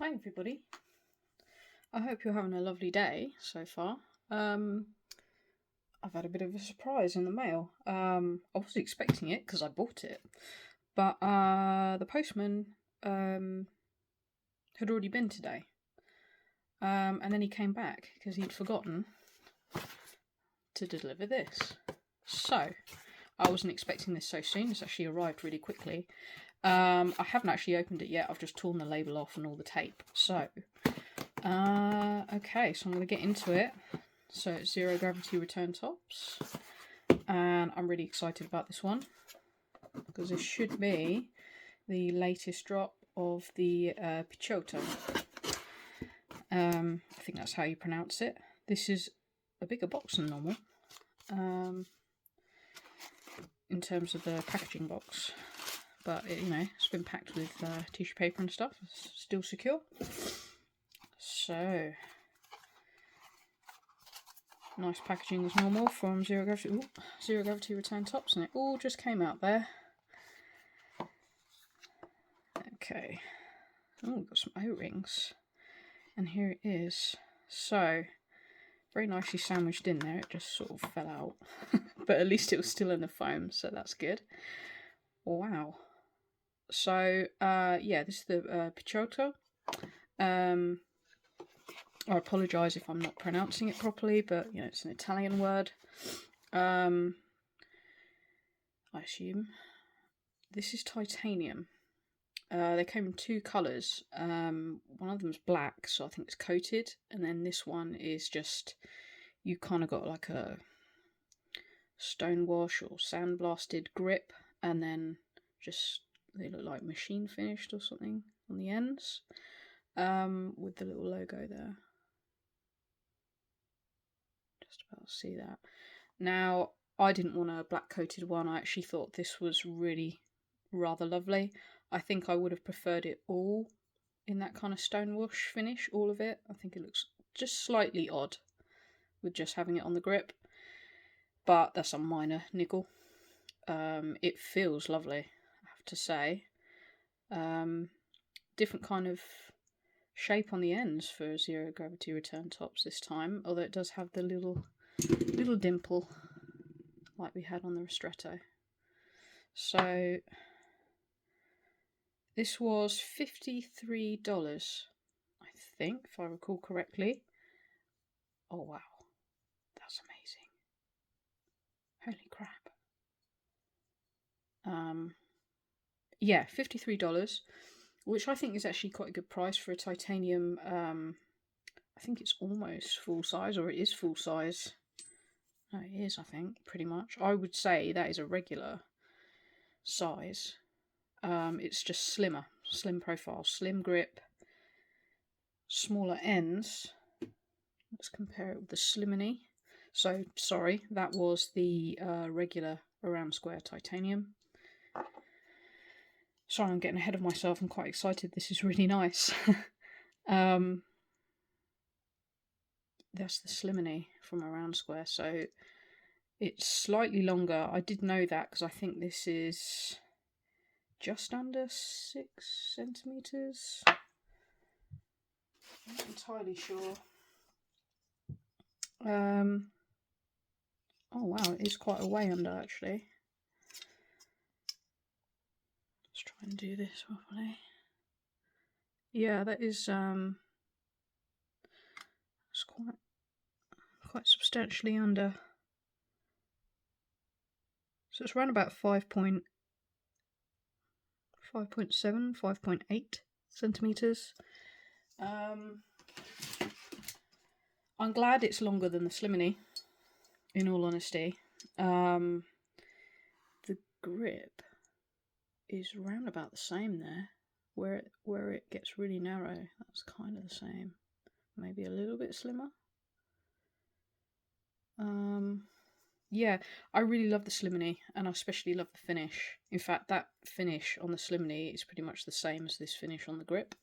Hi everybody, I hope you're having a lovely day so far. I've had a bit of a surprise in the mail. I wasn't expecting it because I bought it, but the postman had already been today, and then he came back because he'd forgotten to deliver this. So I wasn't expecting this so soon. It's actually arrived really quickly. I haven't actually opened it yet. I've just torn the label off and all the tape. So, okay, so I'm going to get into it. So it's Zero Gravity Return Tops. And I'm really excited about this one, because this should be the latest drop of the Picciotto. I think that's how you pronounce it. This is a bigger box than normal. In terms of the packaging box. But, it's been packed with tissue paper and stuff. It's still secure. So, nice packaging as normal from Zero Gravity Return Tops. And it all just came out there. Okay. Oh, we've got some O-rings. And here it is. So, very nicely sandwiched in there. It just sort of fell out. But at least it was still in the foam, so that's good. Wow. So, yeah, this is the Picciotto. I apologise if I'm not pronouncing it properly, but, it's an Italian word. I assume. This is titanium. They came in two colours. One of them's black, so I think it's coated. And then this one is just, you kind of got like a stone wash or sandblasted grip. And then just, they look like machine finished or something on the ends. With the little logo there. Just about to see that. Now, I didn't want a black coated one. I actually thought this was really rather lovely. I think I would have preferred it all in that kind of stone wash finish, all of it. I think it looks just slightly odd with just having it on the grip. But that's a minor niggle. It feels lovely, I have to say. Different kind of shape on the ends for Zero Gravity Return Tops this time, although it does have the little dimple like we had on the Ristretto. So this was $53, I think, if I recall correctly. Oh wow, that's amazing. Holy crap. Yeah, $53, which I think is actually quite a good price for a titanium. I think it's almost full size, or it is full size. No, it is, I think, pretty much. I would say that is a regular size. It's just slimmer, slim profile, slim grip, smaller ends. Let's compare it with the Slimini. So, sorry, that was the regular around square titanium. Sorry, I'm getting ahead of myself. I'm quite excited. This is really nice. That's the Slimini from around square. So it's slightly longer. I did know that because I think this is just under 6 centimetres. I'm not entirely sure. Oh wow, it is quite a way under actually. Let's try and do this properly. Yeah, that is it's quite substantially under. So it's around about 5.7, 5.8 centimetres. I'm glad it's longer than the Slimini, in all honesty. The grip is round about the same there. Where it gets really narrow, that's kind of the same. Maybe a little bit slimmer. Yeah, I really love the Slimini, and I especially love the finish. In fact, that finish on the Slimini is pretty much the same as this finish on the grip.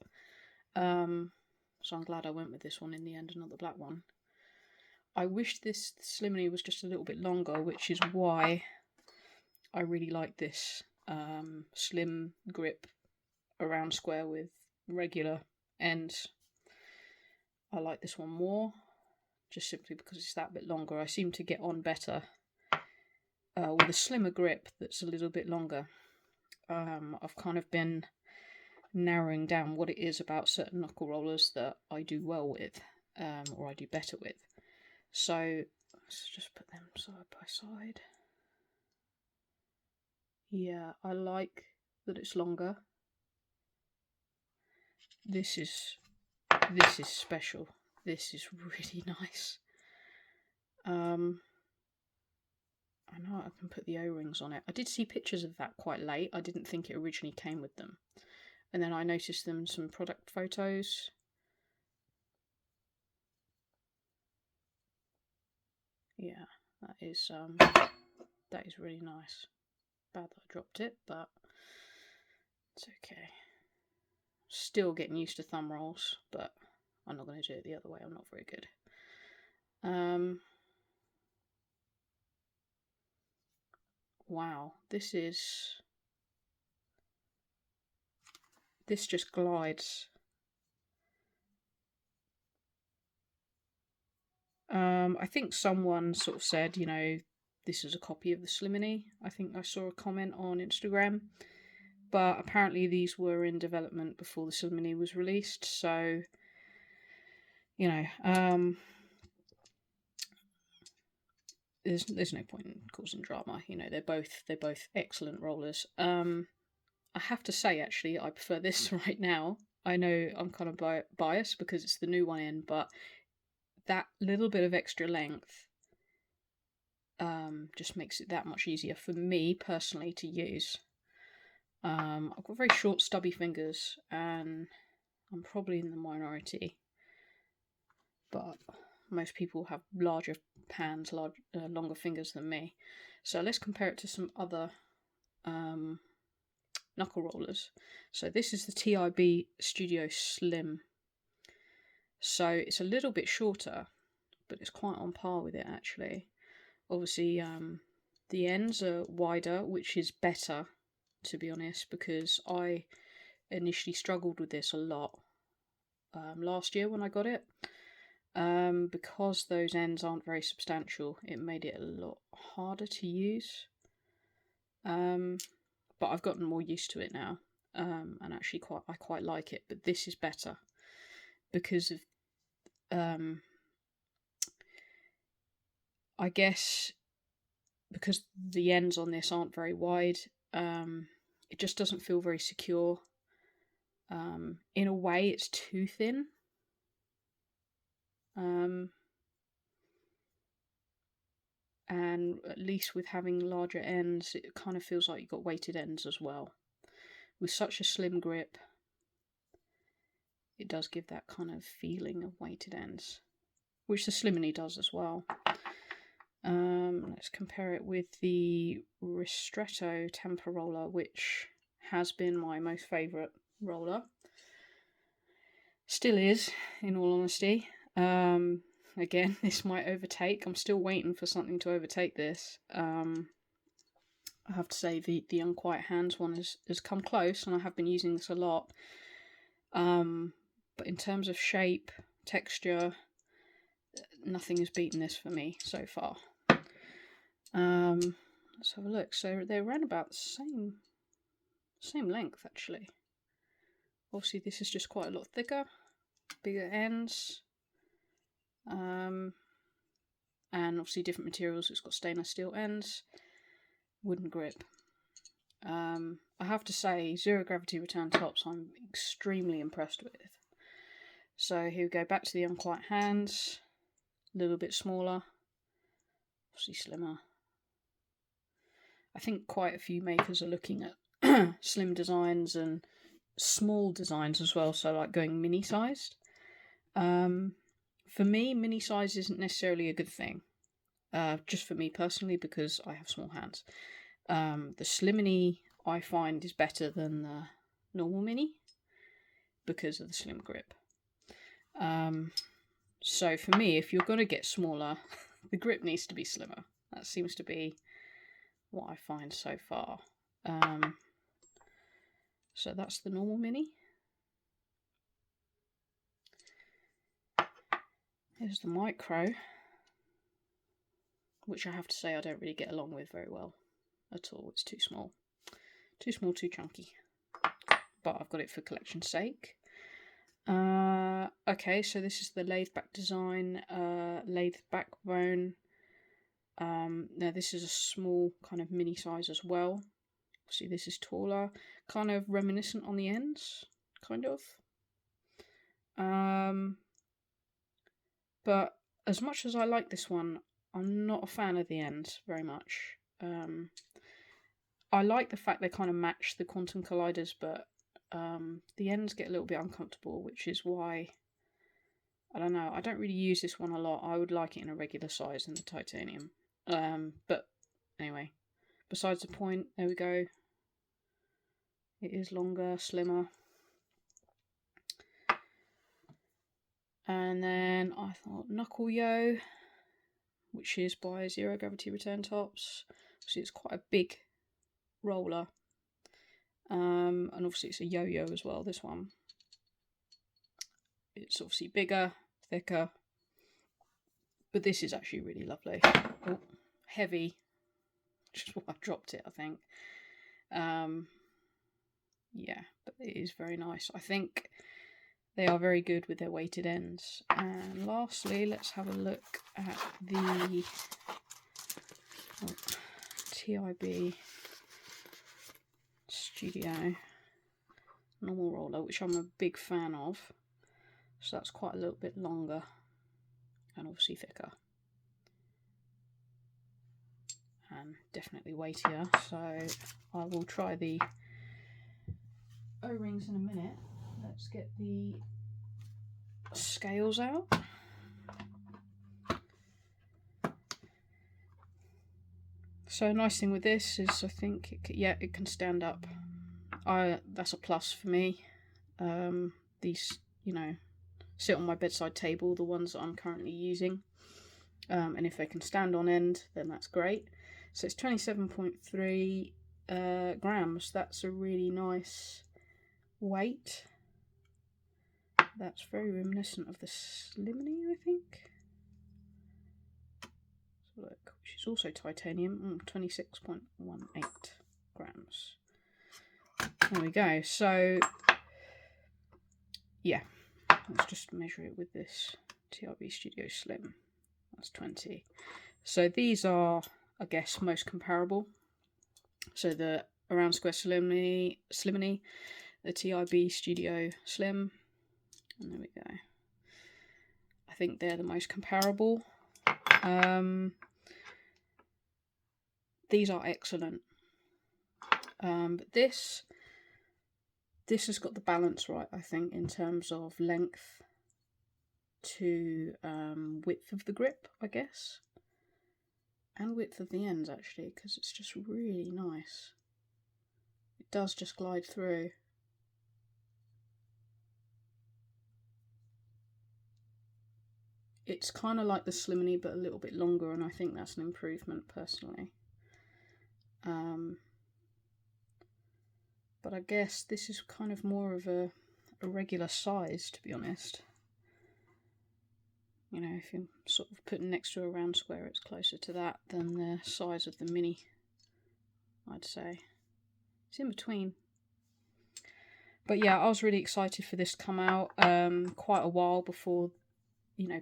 So I'm glad I went with this one in the end and not the black one. I wish this Slimini was just a little bit longer, which is why I really like this slim grip around square with regular ends. I like this one more, just simply because it's that bit longer. I seem to get on better with a slimmer grip that's a little bit longer. I've kind of been narrowing down what it is about certain knuckle rollers that I do well with, or I do better with. So let's just put them side by side. Yeah, I like that it's longer. This is special. This is really nice. I know I can put the O-rings on it. I did see pictures of that quite late. I didn't think it originally came with them. And then I noticed them in some product photos. Yeah, that is really nice. Bad that I dropped it, but it's okay. Still getting used to thumb rolls, but I'm not going to do it the other way. I'm not very good. Wow, this just glides. I think someone sort of said, this is a copy of the Slimini. I think I saw a comment on Instagram. But apparently these were in development before the Slimini was released, so there's no point in causing drama. They're both excellent rollers. I have to say, actually, I prefer this right now. I know I'm kind of biased because it's the new one in, but that little bit of extra length just makes it that much easier for me personally to use. I've got very short, stubby fingers, and I'm probably in the minority, but most people have larger hands, longer fingers than me. So let's compare it to some other knuckle rollers. So this is the TIB Studio Slim. So it's a little bit shorter, but it's quite on par with it actually. Obviously, the ends are wider, which is better, to be honest, because I initially struggled with this a lot last year when I got it. Because those ends aren't very substantial, it made it a lot harder to use. But I've gotten more used to it now, and actually I quite like it. But this is better because of, I guess, because the ends on this aren't very wide. It just doesn't feel very secure. In a way, it's too thin. And at least with having larger ends, it kind of feels like you've got weighted ends as well. With such a slim grip, it does give that kind of feeling of weighted ends, which the Slimini does as well. Let's compare it with the Ristretto Temper Roller, which has been my most favourite roller. Still is, in all honesty. Again, this might overtake. I'm still waiting for something to overtake this. I have to say the Unquiet Hands one has come close, and I have been using this a lot. But in terms of shape, texture, nothing has beaten this for me so far. Let's have a look. So they're around about the same length actually. Obviously this is just quite a lot thicker, bigger ends, and obviously different materials. It's got stainless steel ends, wooden grip. I have to say, zero gravity return tops I'm extremely impressed with. So here we go, back to the Unquiet Hands, a little bit smaller, obviously slimmer. I think quite a few makers are looking at slim designs and small designs as well, so like going mini sized. For me, mini size isn't necessarily a good thing, just for me personally, because I have small hands. The Slimini I find is better than the normal mini because of the slim grip. So for me, if you're going to get smaller, the grip needs to be slimmer. That seems to be what I find so far. So that's the normal mini. Here's the micro, which I have to say I don't really get along with very well at all. It's too small. Too small, too chunky. But I've got it for collection's sake. Okay, so this is the lathe back design, lathe backbone. Now this is a small kind of mini size as well. See, this is taller, kind of reminiscent on the ends, kind of. But as much as I like this one, I'm not a fan of the ends very much. I like the fact they kind of match the quantum colliders, but the ends get a little bit uncomfortable, which is why, I don't know, I don't really use this one a lot. I would like it in a regular size in the titanium. But anyway, besides the point, there we go. It is longer, slimmer. And then I thought Knuckle Yo, which is by Zero Gravity Return Tops. See, it's quite a big roller. And obviously it's a yo-yo as well, this one. It's obviously bigger, thicker. But this is actually really lovely. Oh, heavy. Which is why I dropped it, I think. Yeah, but it is very nice. I think they are very good with their weighted ends. And lastly, let's have a look at the TIB Studio normal roller, which I'm a big fan of. So that's quite a little bit longer and obviously thicker. And definitely weightier. So I will try the O-rings in a minute. Let's get the scales out. So a nice thing with this is I think it can stand up. That's a plus for me. These, sit on my bedside table, the ones that I'm currently using. And if they can stand on end, then that's great. So it's 27.3 grams. That's a really nice weight. That's very reminiscent of the Slimney, I think. So look, which is also titanium. 26.18 grams. There we go. So yeah, let's just measure it with this TRB Studio Slim. That's 20. So these are, I guess, most comparable. So the Around Square Slimney, the TIB Studio Slim, and there we go. I think they're the most comparable. These are excellent. But this has got the balance right, I think, in terms of length to width of the grip, I guess. And width of the ends, actually, because it's just really nice. It does just glide through. It's kind of like the Slimney, but a little bit longer, and I think that's an improvement, personally. But I guess this is kind of more of a regular size, to be honest. If you're sort of putting next to a round square, it's closer to that than the size of the mini, I'd say. It's in between. But yeah, I was really excited for this to come out. Quite a while before,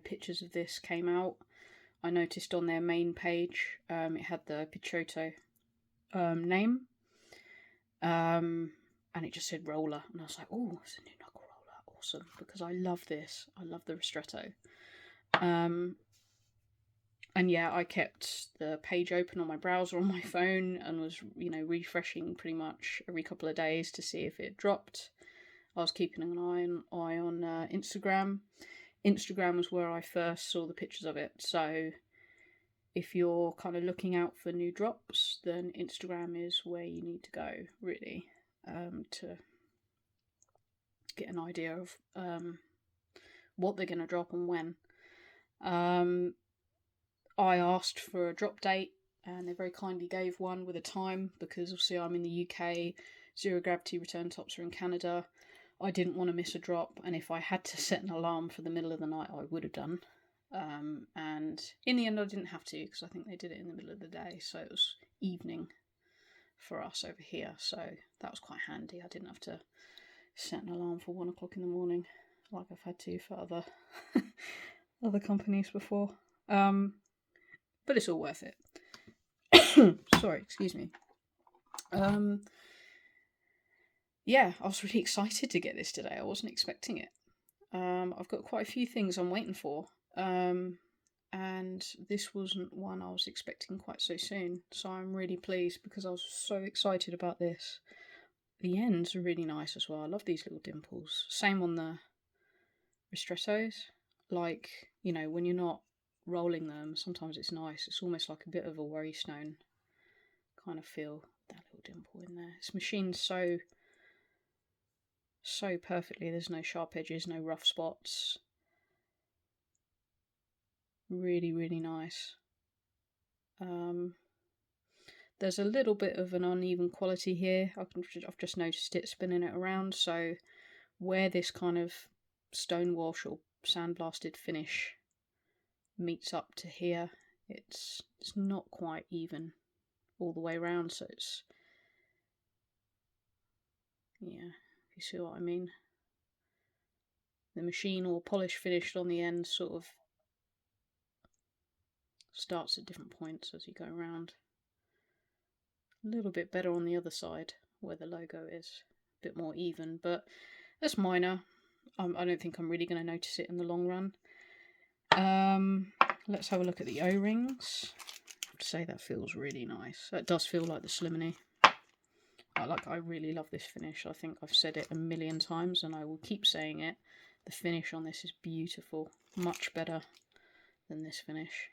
pictures of this came out. I noticed on their main page, it had the Picciotto name. And it just said roller. And I was like, oh, it's a new knuckle roller. Awesome. Because I love this. I love the ristretto. And yeah, I kept the page open on my browser on my phone and was, refreshing pretty much every couple of days to see if it dropped. I was keeping an eye on Instagram. Instagram was where I first saw the pictures of it. So if you're kind of looking out for new drops, then Instagram is where you need to go, really, to get an idea of what they're going to drop and when. I asked for a drop date and they very kindly gave one with a time, because obviously I'm in the UK, Zero Gravity Return Tops are in Canada. I didn't want to miss a drop, and if I had to set an alarm for the middle of the night, I would have done. And in the end I didn't have to, because I think they did it in the middle of the day, so it was evening for us over here, so that was quite handy. I didn't have to set an alarm for 1 o'clock in the morning like I've had to for other other companies before. But it's all worth it. Sorry, excuse me. Yeah, I was really excited to get this today. I wasn't expecting it. I've got quite a few things I'm waiting for, and this wasn't one I was expecting quite so soon, so I'm really pleased because I was so excited about this. The ends are really nice as well. I love these little dimples. Same on the ristrettos. Like, you know, when you're not rolling them, sometimes it's nice. It's almost like a bit of a worry stone kind of feel. That little dimple in there. It's machined so perfectly. There's no sharp edges, no rough spots. Really, really nice. There's a little bit of an uneven quality here. I've just noticed it spinning it around. So where this kind of stone wash or sandblasted finish meets up to here, it's not quite even all the way around. So it's, yeah, if you see what I mean. The machine or polish finished on the end sort of starts at different points as you go around. A little bit better on the other side where the logo is, a bit more even, but that's minor. I don't think I'm really going to notice it in the long run. Let's have a look at the O-rings. I have to say that feels really nice. That does feel like the Slimony. I really love this finish. I think I've said it a million times and I will keep saying it. The finish on this is beautiful. Much better than this finish.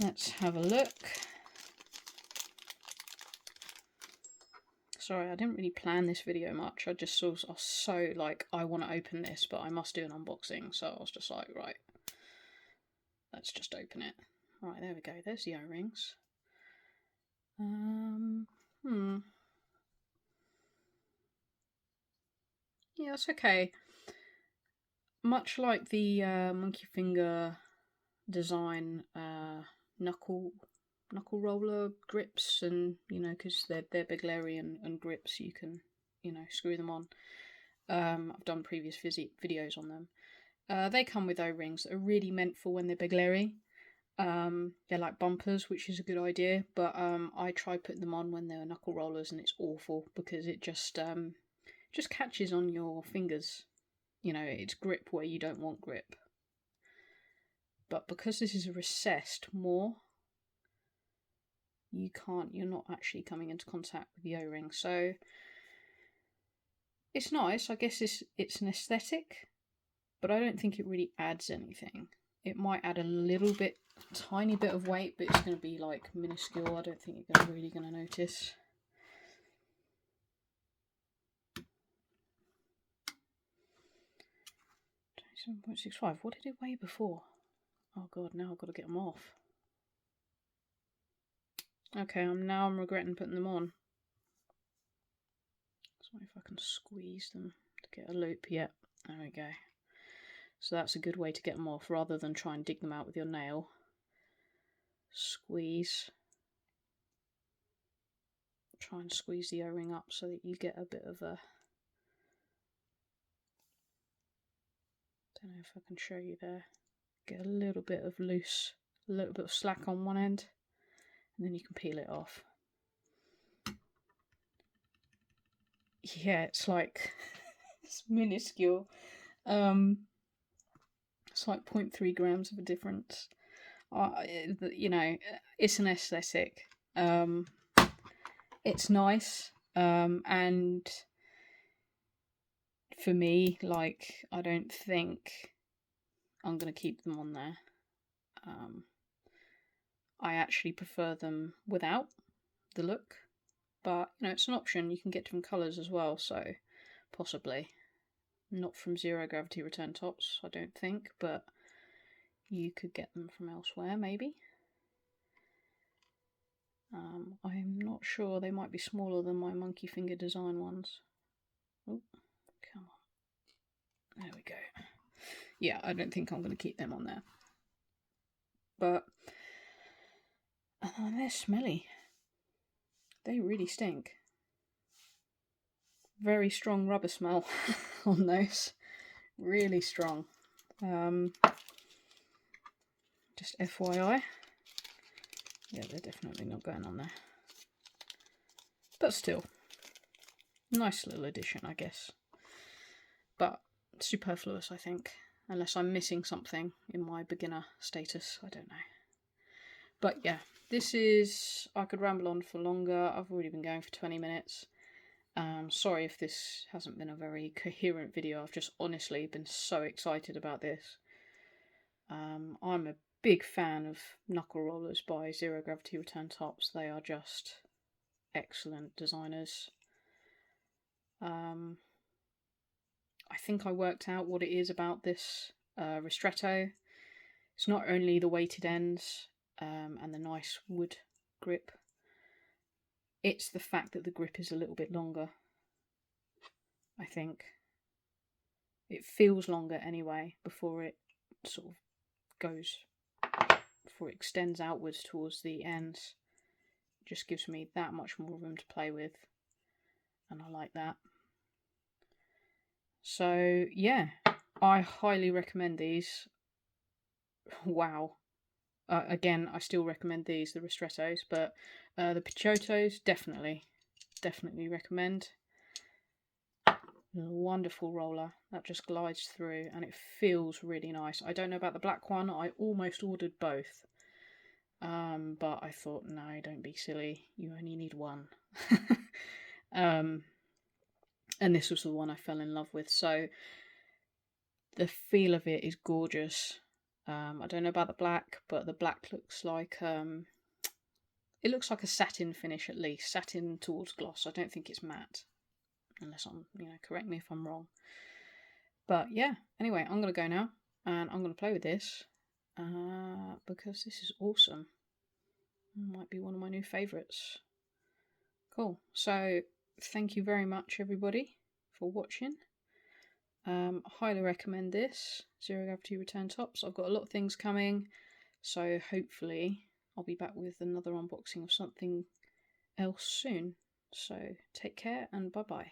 Let's have a look. Sorry, I didn't really plan this video much. I just I was so like, I want to open this, but I must do an unboxing. So I was just like, right, let's just open it. Right, there we go. There's the O-rings. Yeah, it's okay. Much like the monkey finger design knuckle roller grips, and you know, because they're Biglari and grips, you can, you know, screw them on. I've done previous videos on them. They come with O-rings that are really meant for when they're Biglari. They're like bumpers, which is a good idea, but I tried putting them on when they were knuckle rollers and it's awful because it just catches on your fingers. You know, it's grip where you don't want grip. But because this is a recessed more, you're not actually coming into contact with the O-ring. So it's nice. I guess it's an aesthetic, but I don't think it really adds anything. It might add a little bit, tiny bit of weight, but it's going to be like minuscule. I don't think you're really going to notice. $27.65. What did it weigh before? Oh god, now I've got to get them off. Okay, I'm regretting putting them on. So if I can squeeze them to get a loop. Yep, there we go. So that's a good way to get them off, rather than try and dig them out with your nail. Squeeze. Try and squeeze the O-ring up so that you get a bit of a... Don't know if I can show you there. Get a little bit of loose, a little bit of slack on one end, and then you can peel it off. Yeah, it's like, it's minuscule. It's like 0.3 grams of a difference. You know, it's an aesthetic. It's nice, and for me, like, I don't think I'm going to keep them on there. I actually prefer them without the look, but you know, it's an option. You can get different colours as well, so possibly not from Zero Gravity Return Tops, I don't think, but you could get them from elsewhere, maybe. I'm not sure. They might be smaller than my monkey finger design ones. Oh, come on. There we go. yeah, I don't think I'm going to keep them on there. But they're smelly. They really stink. Very strong rubber smell on those. Really strong. Just FYI. Yeah, they're definitely not going on there. But still, nice little addition, I guess. But superfluous, I think. Unless I'm missing something in my beginner status. I don't know. But yeah, this is... I could ramble on for longer. I've already been going for 20 minutes. Sorry if this hasn't been a very coherent video. I've just honestly been so excited about this. I'm a big fan of Knuckle Rollers by Zero Gravity Return Tops. They are just excellent designers. I think I worked out what it is about this ristretto. It's not only the weighted ends and the nice wood grip, it's the fact that the grip is a little bit longer. I think it feels longer anyway before it sort of goes, before it extends outwards towards the ends. It just gives me that much more room to play with, and I like that. So yeah, I highly recommend these. Wow. Again, I still recommend these, the ristrettos, but the Picciottos, definitely recommend. Wonderful roller that just glides through and it feels really nice. I don't know about the black one. I almost ordered both, but I thought, no, don't be silly. You only need one. And this was the one I fell in love with. So the feel of it is gorgeous. I don't know about the black, but the black looks like it looks like a satin finish, at least satin towards gloss. I don't think it's matte, unless I'm, correct me if I'm wrong. But yeah, anyway, I'm gonna go now and I'm gonna play with this because this is awesome. It might be one of my new favourites. Cool. So thank you very much, everybody, for watching. Highly recommend this Zero Gravity Return Tops. I've got a lot of things coming, so hopefully I'll be back with another unboxing of something else soon. So take care and bye bye.